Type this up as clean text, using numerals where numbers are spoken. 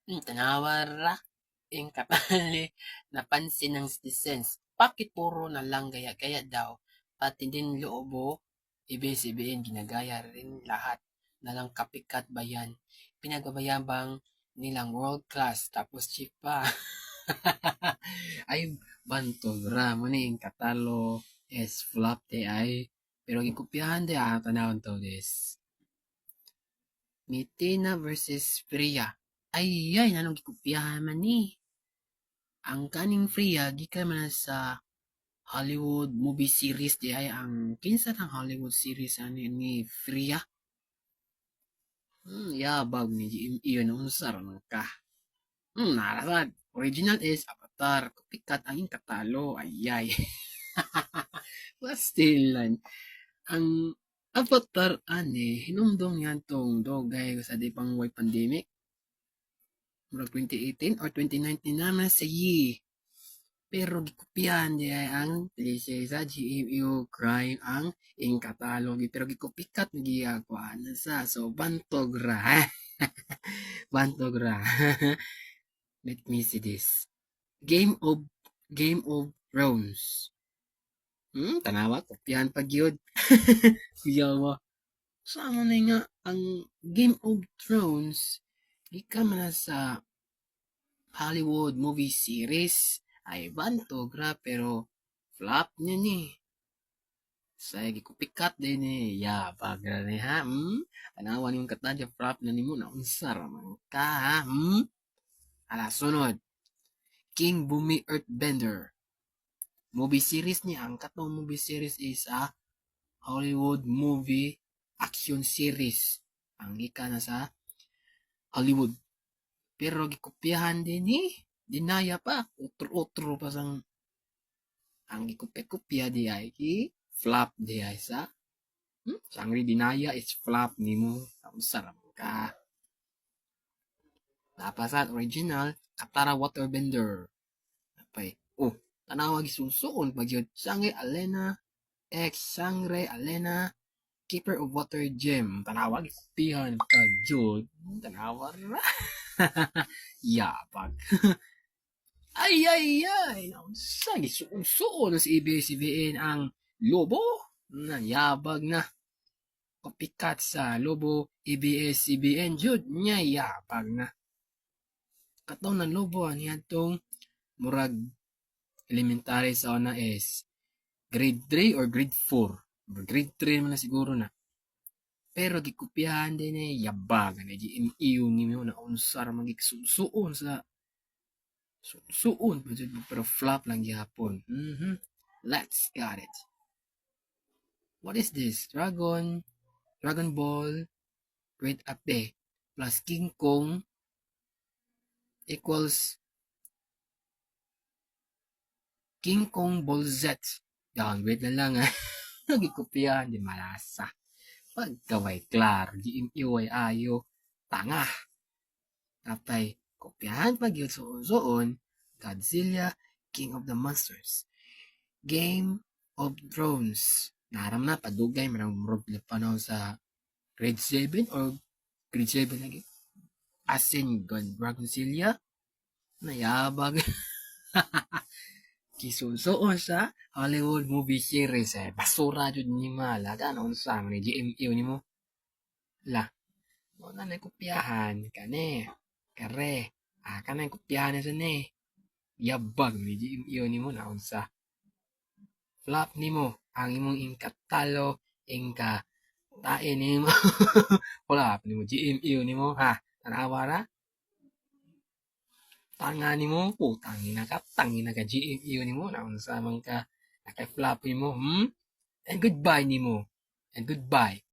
Tanawara ing kapali napansin ng citizens. Bakit puro na lang gaya-gaya daw? Pati din loobo, ibig ginagaya rin lahat na lang kapikat bayan. Pinagabayabang nilang world class tapos cheap pa. Ay, bantog ra mo ni ing katalo es flop de ay. Pero gikopyahan de tanawon to des. Mitina versus Priya. Ay, nanong gikopyahan man ni. Ang kaning Freya gikan man sa Hollywood movie series di ay ang kinsa ng Hollywood series ani ni Freya. Yabag ni iyon unsa ra man ka. Narasad. Original is Avatar. Kapikat ang katalo. Ayay. Pastilan. Ang Avatar ani hinumdong yan tong dogay sa di pang way pandemic. Murag 2018 or 2019 naman sa yi. Pero gikopyahan di ay ang klise sa GMU crime ang ing katalog pero gikopikat giyakuan sa so bantog ra. Bantog ra. Let me see this. Game of Thrones. Tanawa kopyahan pag yun. Kuyawa. Sama na nga ang Game of Thrones ika man sa Hollywood movie series ay bantog ra pero flop niya ni. Saya gikupikat din ni yabag ra ni ha. Tanawan yung katadya flop na nimo na unsa ra man ka ha. Ala sunod. King Bumi Earthbender. Movie series niya. Ang katong movie series is a Hollywood movie action series. Ang ika na sa Hollywood. Pero gikopyahan din ni. Dinaya pa. Utro-utro pa sang ang gikopya-kopya di ay flop di ay sa sangri dinaya is flop ni mo. Ang sarap ka. Napasat original Katara Waterbender. Napay. Tanawag isusuon pagyod Sangre Alena X Sangre Alena Keeper of Water Gem. Tanawag pihan pagyod. Tanawag ra. Yapag. Ay. Naunsa gisuon sa ABS-CBN ang lobo. Yabag na. Kapikat sa lobo ABS-CBN jud nya yapag na. Katong ng lobo niya tong murag elementary sa una is grade 3 or grade 4. Grade 3 man na siguro na. Pero gikopyahan din eh yabag na GMU ni mo na unsar magigsuon sa suon pero flop lang gyapon. Let's got it. What is this? Dragon Ball Great Ape plus King Kong equals King Kong Ball Z. Yan, wait na lang ha. Nagikopyahan di malasa. Pagkaway klaro, GMU ay ayo. Tanga. Tapay, kopyahan pag yun soon, Godzilla, King of the Monsters. Game of Thrones. Naram na, padugay, marang panahon sa grade 7 or grade 7 lagi. Asin, Godzilla, nayabag. Kisunsoon sa Hollywood movie series basura jud ni mala ganon sa ni GMU nimo la mo na kopyahan kane kare kanang kopyahan sa ni yabag ni GMU nimo na unsa flop nimo ang imong inkatalo ingka tae nimo wala nimo GMU nimo ha tanawara tanga nimo tangina ka GMU nimo na unsa man ka naka-flop nimo and goodbye nimo and goodbye